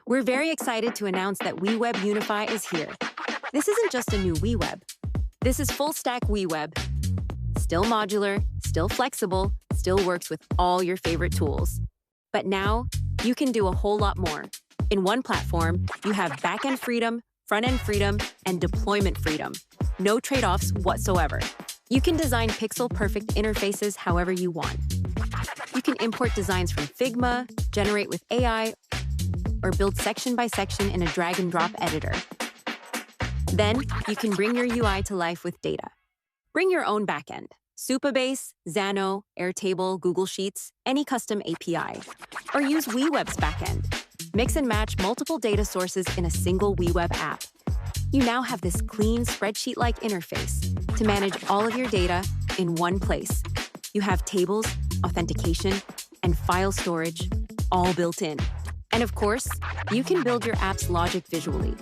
We're very excited to announce that WeWeb Unify is here. This isn't just a new WeWeb. This is full-stack WeWeb. Still modular, still flexible, still works with all your favorite tools. But now, you can do a whole lot more. In one platform, you have backend freedom, front-end freedom, and deployment freedom. No trade-offs whatsoever. You can design pixel-perfect interfaces however you want. You can import designs from Figma, generate with AI, or build section by section in a drag-and-drop editor. Then, you can bring your UI to life with data. Bring your own backend. Supabase, Xano, Airtable, Google Sheets, any custom API. Or use WeWeb's backend. Mix and match multiple data sources in a single WeWeb app. You now have this clean spreadsheet-like interface to manage all of your data in one place. You have tables, authentication, and file storage all built in. And of course, you can build your app's logic visually.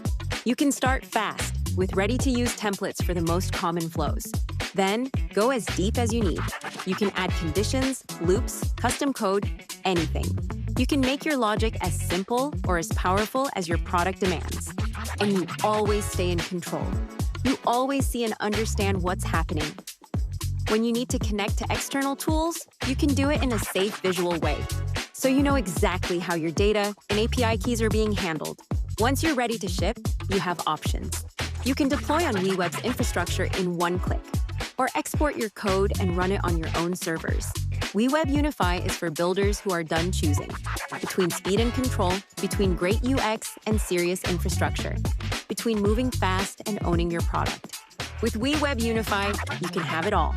You can start fast with ready-to-use templates for the most common flows. Then, go as deep as you need. You can add conditions, loops, custom code, anything. You can make your logic as simple or as powerful as your product demands. And you always stay in control. You always see and understand what's happening. When you need to connect to external tools, you can do it in a safe visual way. So you know exactly how your data and API keys are being handled. Once you're ready to ship, you have options. You can deploy on WeWeb's infrastructure in one click, or export your code and run it on your own servers. WeWeb Unify is for builders who are done choosing between speed and control, between great UX and serious infrastructure, between moving fast and owning your product. With WeWeb Unify, you can have it all.